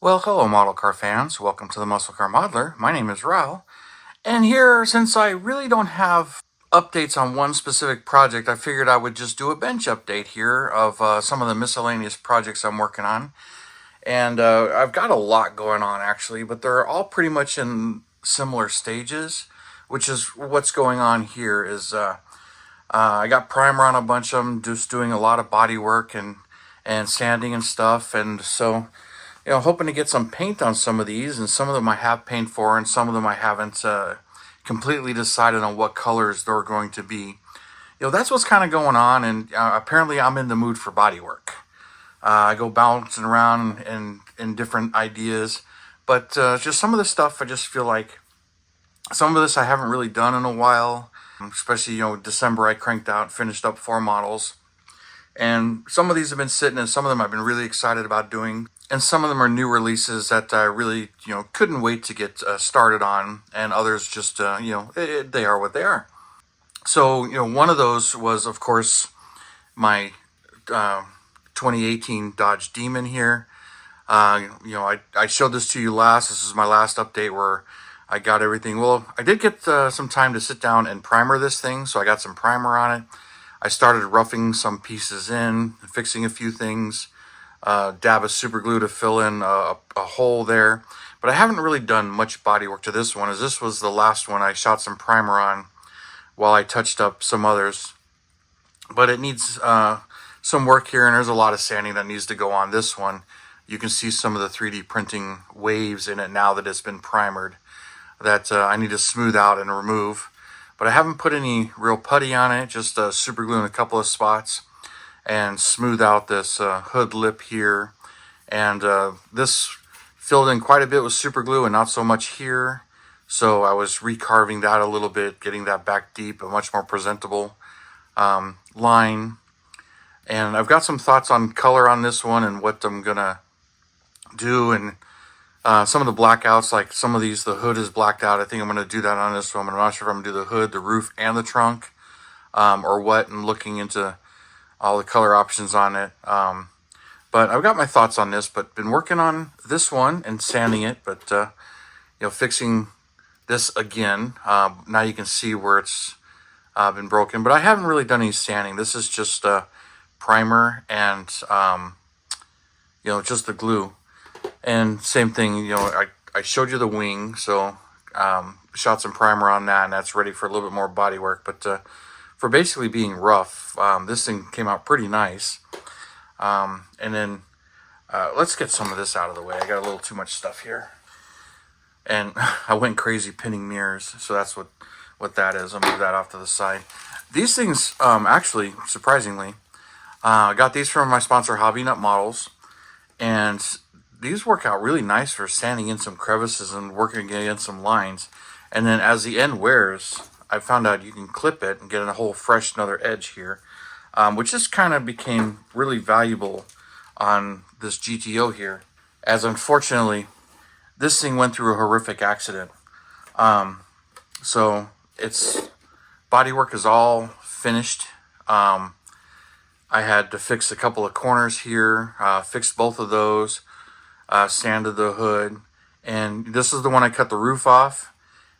Well, hello, model car fans. Welcome to the Muscle Car Modeler. My name is Raul. And here, since I really don't have updates on one specific project, I figured I would just do a bench update here of some of the miscellaneous projects I'm working on. And I've got a lot going on, actually, but they're all pretty much in similar stages, which is what's going on here is I got primer on a bunch of them, just doing a lot of body work and sanding and stuff. And so hoping to get some paint on some of these, and some of them I have paint for, and some of them I haven't completely decided on what colors they're going to be. That's what's kind of going on, and apparently I'm in the mood for body work. I go bouncing around in different ideas, but just some of the stuff I just feel like some of this I haven't really done in a while, especially, December I cranked out, finished up 4 models. And some of these have been sitting, and some of them I've been really excited about doing. And some of them are new releases that I really, couldn't wait to get started on. And others just, they are what they are. So, one of those was, of course, my 2018 Dodge Demon here. I showed this to you last. This is my last update where I got everything. Well, I did get some time to sit down and primer this thing, so I got some primer on it. I started roughing some pieces in, fixing a few things, dab of super glue to fill in a hole there. But I haven't really done much body work to this one, as this was the last one I shot some primer on while I touched up some others. But it needs some work here, and there's a lot of sanding that needs to go on this one. You can see some of the 3D printing waves in it now that it's been primered that I need to smooth out and remove. But I haven't put any real putty on it, just super glue in a couple of spots and smooth out this hood lip here. And this filled in quite a bit with super glue and not so much here. So I was recarving that a little bit, getting that back deep, a much more presentable line. And I've got some thoughts on color on this one and what I'm gonna do. And some of the blackouts, like some of these, the hood is blacked out. I think I'm going to do that on this one. I'm not sure if I'm going to do the hood, the roof, and the trunk, or what, and looking into all the color options on it. But I've got my thoughts on this, but been working on this one and sanding it, but, fixing this again. Now you can see where it's been broken, but I haven't really done any sanding. This is just primer and, just the glue. And same thing, I showed you the wing, so shot some primer on that, and that's ready for a little bit more body work. But for basically being rough, this thing came out pretty nice. And then let's get some of this out of the way. I got a little too much stuff here. And I went crazy pinning mirrors, so that's what that is. I'll move that off to the side. These things, actually, surprisingly, I got these from my sponsor, Hobby Nut Models, and these work out really nice for sanding in some crevices and working against some lines. And then as the end wears, I found out you can clip it and get a whole fresh another edge here, which just kind of became really valuable on this GTO here, as unfortunately this thing went through a horrific accident. So its bodywork is all finished. I had to fix a couple of corners here, fixed both of those. Sanded the hood, and this is the one I cut the roof off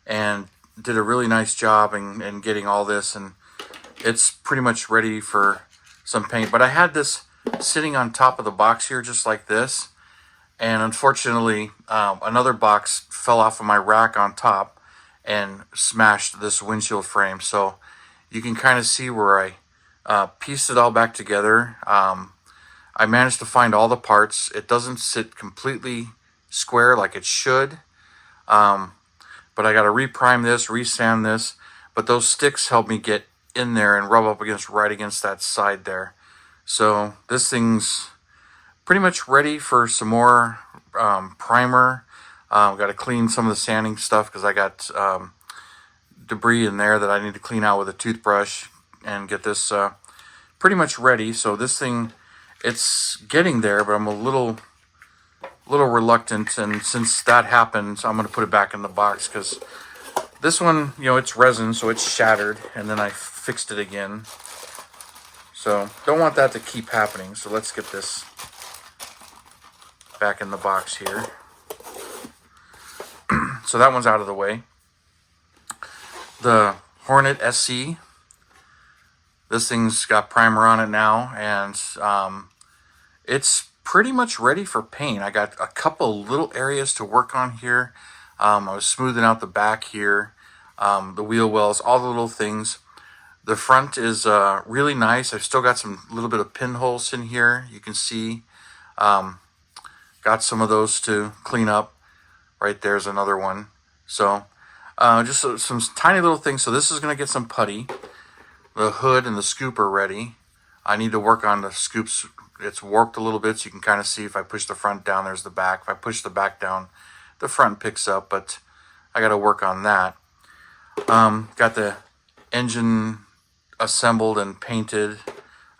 and did a really nice job in getting all this, and it's pretty much ready for some paint. But I had this sitting on top of the box here just like this, and unfortunately another box fell off of my rack on top and smashed this windshield frame. So you can kind of see where I pieced it all back together. I managed to find all the parts. It doesn't sit completely square like it should. But I got to reprime this, resand this. But those sticks help me get in there and rub up right against that side there. So this thing's pretty much ready for some more primer. Got to clean some of the sanding stuff because I got debris in there that I need to clean out with a toothbrush and get this pretty much ready. So this thing, it's getting there, but I'm a little reluctant, and since that happened, I'm going to put it back in the box, because this one, it's resin, so it's shattered, and then I fixed it again. So don't want that to keep happening. So let's get this back in the box here. So that one's out of the way. The Hornet SC. This thing's got primer on it now, and it's pretty much ready for paint. I got a couple little areas to work on here. I was smoothing out the back here, the wheel wells, all the little things. The front is really nice. I've still got some little bit of pinholes in here. You can see, got some of those to clean up. Right there's another one. So just some tiny little things. So this is going to get some putty. The hood and the scoop are ready. I need to work on the scoops. It's warped a little bit, so you can kind of see if I push the front down, there's the back. If I push the back down, the front picks up, but I got to work on that. Got the engine assembled and painted.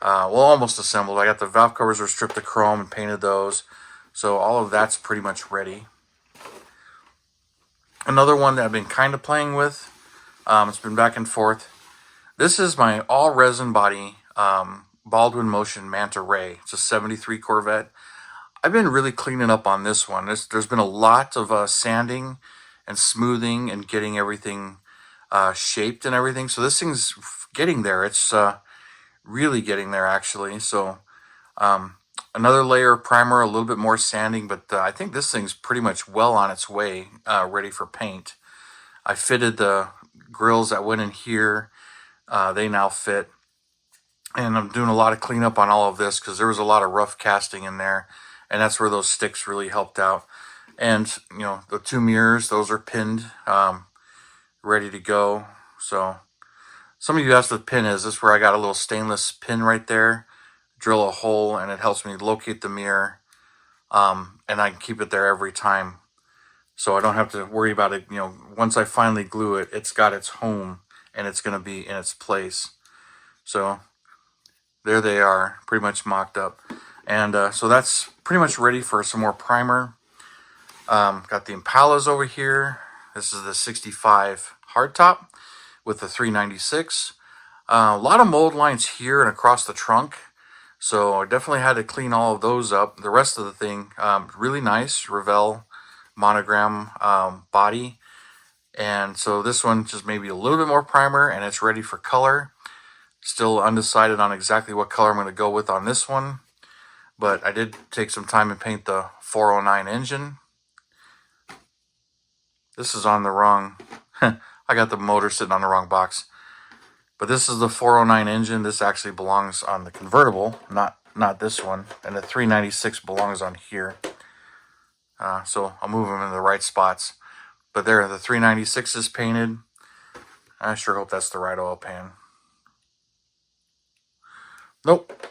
Well, almost assembled. I got the valve covers were stripped of chrome and painted those. So all of that's pretty much ready. Another one that I've been kind of playing with. It's been back and forth. This is my all resin body Baldwin Motion Manta Ray. It's a 73 Corvette. I've been really cleaning up on this one. There's been a lot of sanding and smoothing and getting everything shaped and everything. So this thing's getting there. It's really getting there, actually. So another layer of primer, a little bit more sanding, but I think this thing's pretty much well on its way, ready for paint. I fitted the grills that went in here. They now fit. And I'm doing a lot of cleanup on all of this because there was a lot of rough casting in there. And that's where those sticks really helped out. And, you know, the two mirrors, those are pinned, ready to go. So some of you asked what the pin is. This is where I got a little stainless pin right there. Drill a hole, and it helps me locate the mirror. And I can keep it there every time. So I don't have to worry about it. You know, once I finally glue it, it's got its home. And it's going to be in its place. So there they are, pretty much mocked up. And so that's pretty much ready for some more primer. Got the Impalas over here. This is the 65 hardtop with the 396. A lot of mold lines here and across the trunk. So I definitely had to clean all of those up. The rest of the thing, really nice Revell monogram body. And so this one just maybe a little bit more primer, and it's ready for color. Still undecided on exactly what color I'm going to go with on this one. But I did take some time and paint the 409 engine. This is on the wrong... I got the motor sitting on the wrong box. But this is the 409 engine. This actually belongs on the convertible, not this one. And the 396 belongs on here. So I'll move them in the right spots. But there, the 396 is painted. I sure hope that's the right oil pan. Nope.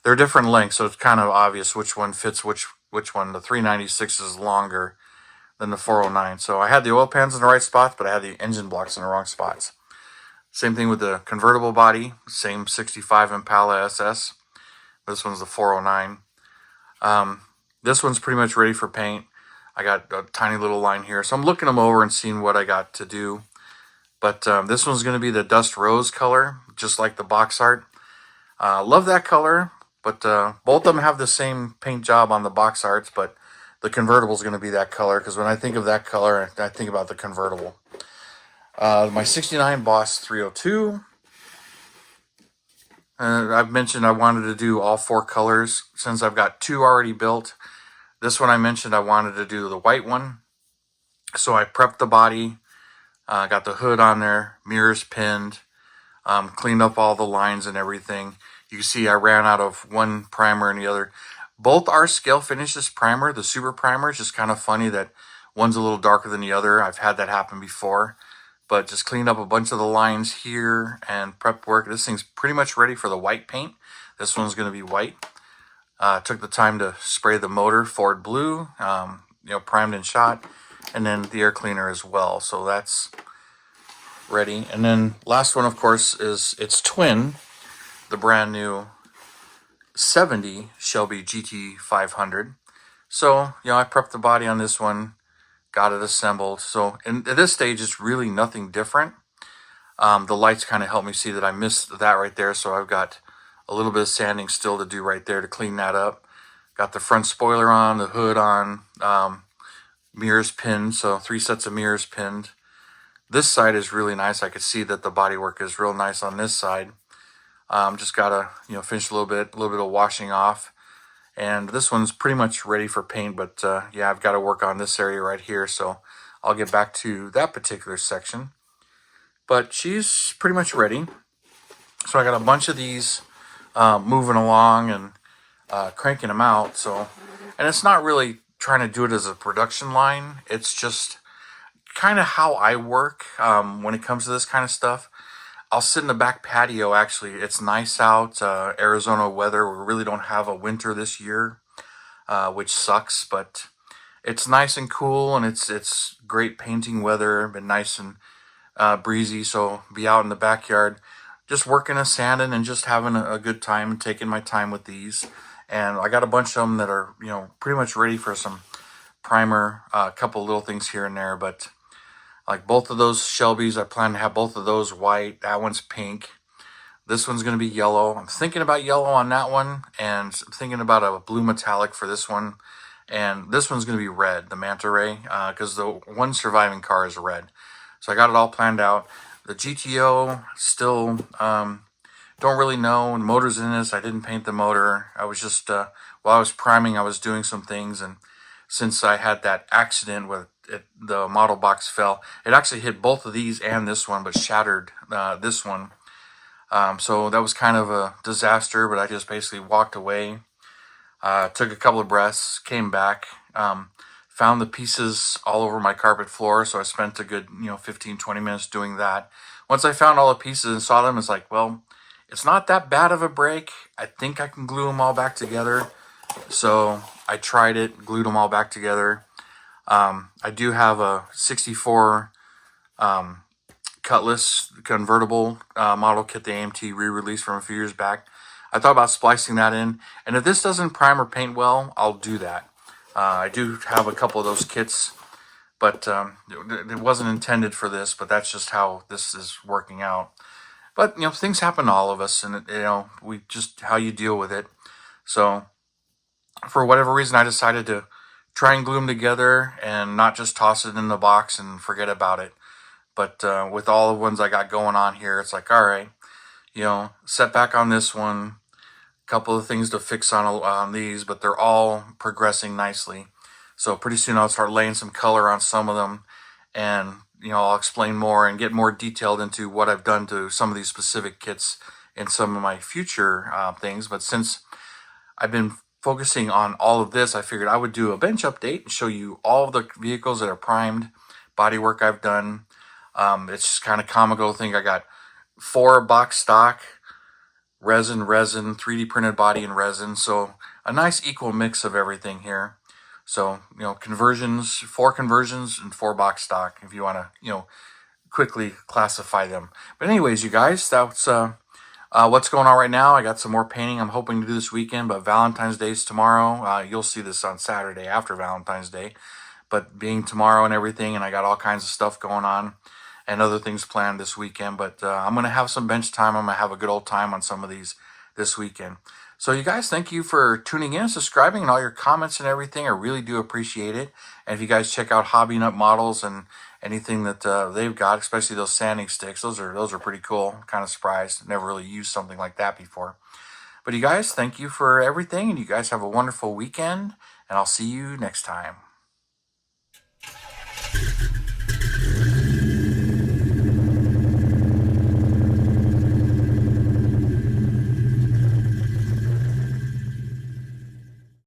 They're different lengths, so it's kind of obvious which one fits which one. The 396 is longer than the 409. So I had the oil pans in the right spots, but I had the engine blocks in the wrong spots. Same thing with the convertible body. Same 65 Impala SS. This one's the 409. This one's pretty much ready for paint. I got a tiny little line here. So I'm looking them over and seeing what I got to do. But this one's going to be the Dust Rose color, just like the box art. Love that color, but both of them have the same paint job on the box arts, but the convertible is going to be that color, because when I think of that color, I think about the convertible. My 69 Boss 302. I've mentioned I wanted to do all four colors since I've got two already built. This one I mentioned I wanted to do the white one. So I prepped the body, got the hood on there, mirrors pinned, cleaned up all the lines and everything. You can see I ran out of one primer and the other. Both are scale finishes primer. The super primer is just kind of funny that one's a little darker than the other. I've had that happen before. But just cleaned up a bunch of the lines here and prep work. This thing's pretty much ready for the white paint. This one's going to be white. Took the time to spray the motor Ford blue, primed and shot, and then the air cleaner as well. So that's ready. And then last one, of course, is its twin, the brand new 70 Shelby GT500. So, I prepped the body on this one, got it assembled. So at this stage, it's really nothing different. The lights kind of help me see that I missed that right there. So I've got a little bit of sanding still to do right there to clean that up. Got the front spoiler on, the hood on, mirrors pinned, so 3 sets of mirrors pinned. This side is really nice. I could see that the bodywork is real nice on this side. Just gotta, finish a little bit of washing off. And this one's pretty much ready for paint, but yeah, I've got to work on this area right here, so I'll get back to that particular section. But she's pretty much ready. So I got a bunch of these moving along and cranking them out. So, and it's not really trying to do it as a production line. It's just kind of how I work when it comes to this kind of stuff. I'll sit in the back patio. Actually, it's nice out, Arizona weather. We really don't have a winter this year, which sucks, but it's nice and cool, and it's great painting weather. Been nice and breezy, so be out in the backyard just working and sanding and just having a good time and taking my time with these. And I got a bunch of them that are, pretty much ready for some primer, a couple little things here and there, but like both of those Shelbys, I plan to have both of those white. That one's pink. This one's going to be yellow. I'm thinking about yellow on that one, and I'm thinking about a blue metallic for this one. And this one's going to be red, the Manta Ray, because the one surviving car is red. So I got it all planned out. The GTO still don't really know. And motor's in this. I didn't paint the motor. I was just, while I was priming, I was doing some things. And since I had that accident with it, the model box fell, it actually hit both of these and this one, but shattered this one. So that was kind of a disaster, but I just basically walked away, took a couple of breaths, came back, found the pieces all over my carpet floor. So I spent a good, 15, 20 minutes doing that. Once I found all the pieces and saw them, it's like, well, it's not that bad of a break. I think I can glue them all back together. So I tried it, glued them all back together. I do have a 64 Cutlass convertible model kit, the AMT re-release from a few years back. I thought about splicing that in, and if this doesn't prime or paint well, I'll do that. I do have a couple of those kits, but it wasn't intended for this, but that's just how this is working out. But, things happen to all of us, and, we just, how you deal with it. So, for whatever reason, I decided to try and glue them together and not just toss it in the box and forget about it. But with all the ones I got going on here, it's like, all right, setback on this one, couple of things to fix on these, but they're all progressing nicely. So pretty soon I'll start laying some color on some of them, and I'll explain more and get more detailed into what I've done to some of these specific kits in some of my future things. But since I've been focusing on all of this, I figured I would do a bench update and show you all of the vehicles that are primed, bodywork I've done. It's just kind of comical to think I got 4 box stock, resin, 3D printed body and resin. So a nice equal mix of everything here. So, conversions, 4 conversions and 4 box stock, if you want to, quickly classify them. But anyways, you guys, that's what's going on right now. I got some more painting I'm hoping to do this weekend, but Valentine's Day is tomorrow. You'll see this on Saturday after Valentine's Day. But being tomorrow and everything, and I got all kinds of stuff going on and other things planned this weekend. But I'm going to have some bench time. I'm going to have a good old time on some of these this weekend. So you guys, thank you for tuning in, subscribing, and all your comments and everything. I really do appreciate it. And if you guys check out Hobby Nut Models and anything that they've got, especially those sanding sticks, those are pretty cool. I'm kind of surprised. Never really used something like that before. But you guys, thank you for everything, and you guys have a wonderful weekend, and I'll see you next time.